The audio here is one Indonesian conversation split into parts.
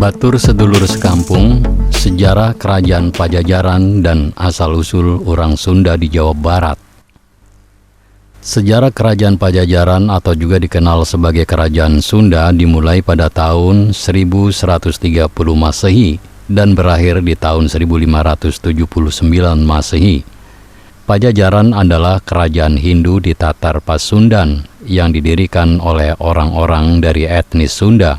Batur sedulur sekampung, sejarah kerajaan Pajajaran dan asal-usul orang Sunda di Jawa Barat. Sejarah kerajaan Pajajaran atau juga dikenal sebagai kerajaan Sunda dimulai pada tahun 1130 Masehi dan berakhir di tahun 1579 Masehi. Pajajaran adalah kerajaan Hindu di Tatar Pasundan yang didirikan oleh orang-orang dari etnis Sunda.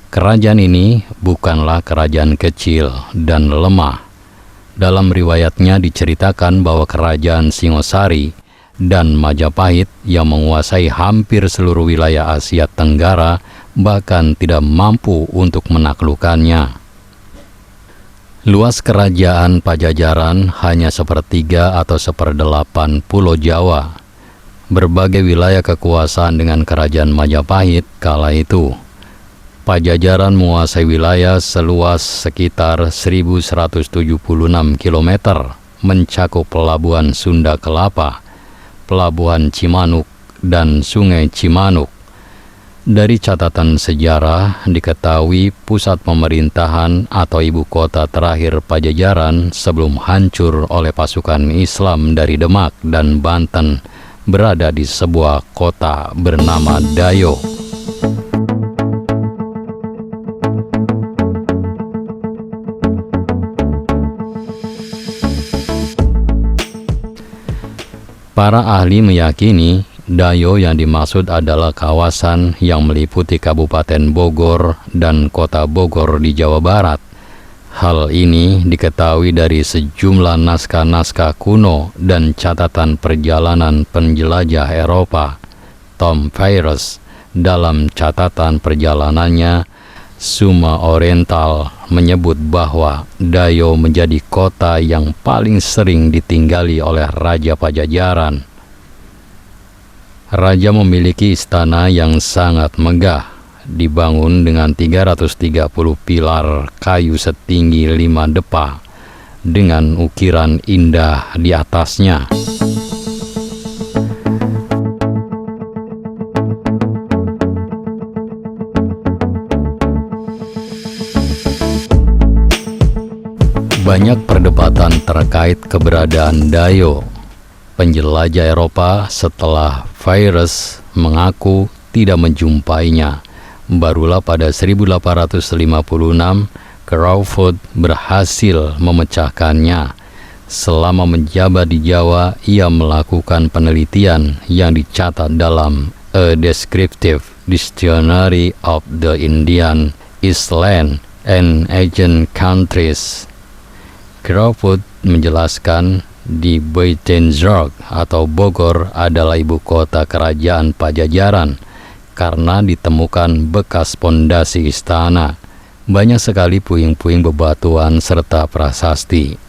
Kerajaan ini bukanlah kerajaan kecil dan lemah. Dalam riwayatnya diceritakan bahwa kerajaan Singosari dan Majapahit yang menguasai hampir seluruh wilayah Asia Tenggara bahkan tidak mampu untuk menaklukkannya. Luas kerajaan Pajajaran hanya sepertiga atau seperdelapan Pulau Jawa. Berbagai wilayah kekuasaan dengan kerajaan Majapahit kala itu. Pajajaran menguasai wilayah seluas sekitar 1176 km, mencakup pelabuhan Sunda Kelapa, pelabuhan Cimanuk, dan Sungai Cimanuk. Dari catatan sejarah diketahui pusat pemerintahan atau ibu kota terakhir Pajajaran sebelum hancur oleh pasukan Islam dari Demak dan Banten berada di sebuah kota bernama Dayo. Para ahli meyakini Dayo yang dimaksud adalah kawasan yang meliputi Kabupaten Bogor dan Kota Bogor di Jawa Barat. Hal ini diketahui dari sejumlah naskah-naskah kuno dan catatan perjalanan penjelajah Eropa. Tom Fyers dalam catatan perjalanannya Suma Oriental menyebut bahwa Dayo menjadi kota yang paling sering ditinggali oleh Raja Pajajaran. Raja memiliki istana yang sangat megah, dibangun dengan 330 pilar kayu setinggi 5 depa, dengan ukiran indah di atasnya. Banyak perdebatan terkait keberadaan Dayo. Penjelajah Eropa setelah Fyers mengaku tidak menjumpainya. Barulah pada 1856 Crawford berhasil memecahkannya. Selama menjabat di Jawa, ia melakukan penelitian yang dicatat dalam A Descriptive Dictionary of the Indian Island and Asian Countries. Crawford menjelaskan di Buitenzorg atau Bogor adalah ibu kota kerajaan Pajajaran karena ditemukan bekas pondasi istana. Banyak sekali puing-puing bebatuan serta prasasti.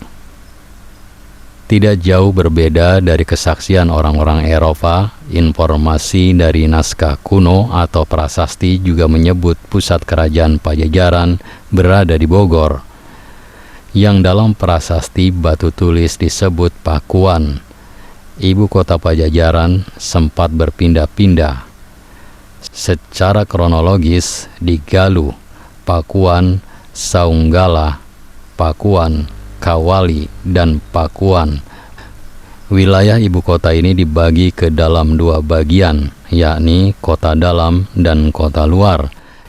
Tidak jauh berbeda dari kesaksian orang-orang Eropa, informasi dari naskah kuno atau prasasti juga menyebut pusat kerajaan Pajajaran berada di Bogor, yang dalam prasasti batu tulis disebut Pakuan. Ibu kota Pajajaran sempat berpindah-pindah. Secara kronologis di Galuh, Pakuan, Saunggala, Pakuan, Kawali, dan Pakuan. Wilayah ibu kota ini dibagi ke dalam 2 bagian, yakni kota dalam dan kota luar,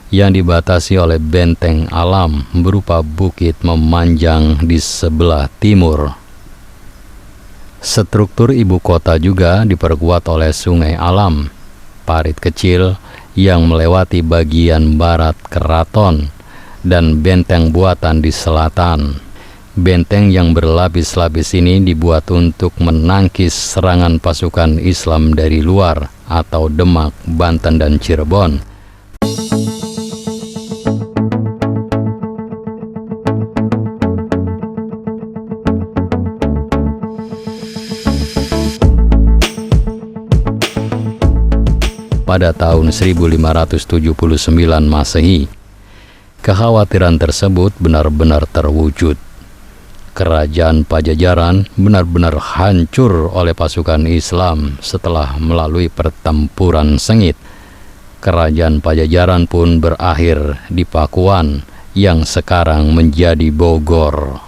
yang dibatasi oleh benteng alam berupa bukit memanjang di sebelah timur. Struktur ibu kota juga diperkuat oleh sungai alam, parit kecil yang melewati bagian barat keraton, dan benteng buatan di selatan. Benteng yang berlapis-lapis ini dibuat untuk menangkis serangan pasukan Islam dari luar atau Demak, Banten, dan Cirebon. Pada tahun 1579 Masehi, kekhawatiran tersebut benar-benar terwujud. Kerajaan Pajajaran benar-benar hancur oleh pasukan Islam setelah melalui pertempuran sengit. Kerajaan Pajajaran pun berakhir di Pakuan yang sekarang menjadi Bogor.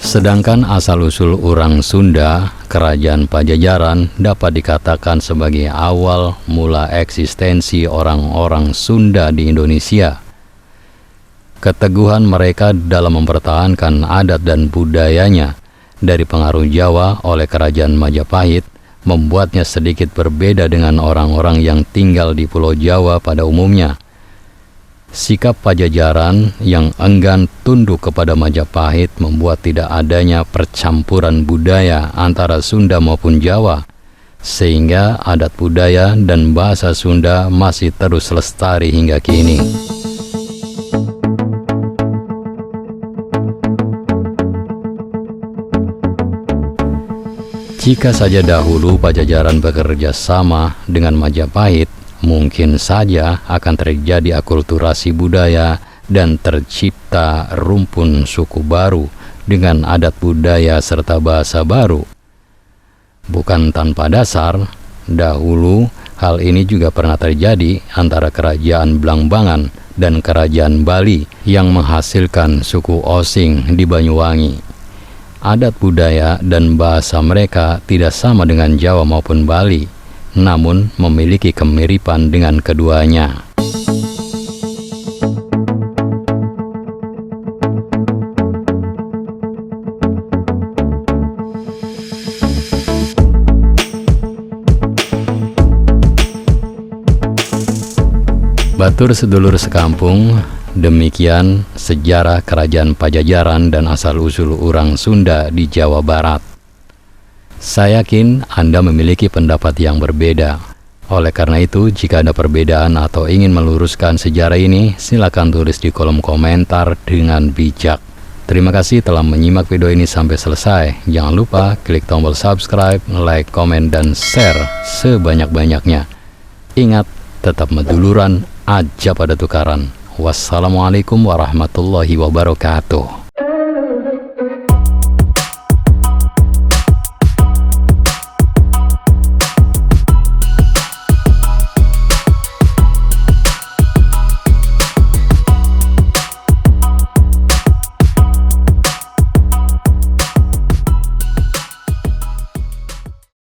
Sedangkan asal-usul orang Sunda, Kerajaan Pajajaran dapat dikatakan sebagai awal mula eksistensi orang-orang Sunda di Indonesia. Keteguhan mereka dalam mempertahankan adat dan budayanya dari pengaruh Jawa oleh Kerajaan Majapahit membuatnya sedikit berbeda dengan orang-orang yang tinggal di Pulau Jawa pada umumnya. Sikap Pajajaran yang enggan tunduk kepada Majapahit membuat tidak adanya percampuran budaya antara Sunda maupun Jawa, sehingga adat budaya dan bahasa Sunda masih terus lestari hingga kini. Jika saja dahulu Pajajaran bekerja sama dengan Majapahit, mungkin saja akan terjadi akulturasi budaya dan tercipta rumpun suku baru dengan adat budaya serta bahasa baru. Bukan tanpa dasar, dahulu hal ini juga pernah terjadi antara Kerajaan Blangbangan dan Kerajaan Bali yang menghasilkan suku Osing di Banyuwangi. Adat budaya dan bahasa mereka tidak sama dengan Jawa maupun Bali, namun memiliki kemiripan dengan keduanya. Batur sedulur sekampung, demikian sejarah Kerajaan Pajajaran dan asal-usul orang Sunda di Jawa Barat. Saya yakin Anda memiliki pendapat yang berbeda. Oleh karena itu, jika ada perbedaan atau ingin meluruskan sejarah ini, silakan tulis di kolom komentar dengan bijak. Terima kasih telah menyimak video ini sampai selesai. Jangan lupa klik tombol subscribe, like, komen, dan share sebanyak-banyaknya. Ingat, tetap meduluran aja pada tukaran. Wassalamualaikum warahmatullahi wabarakatuh.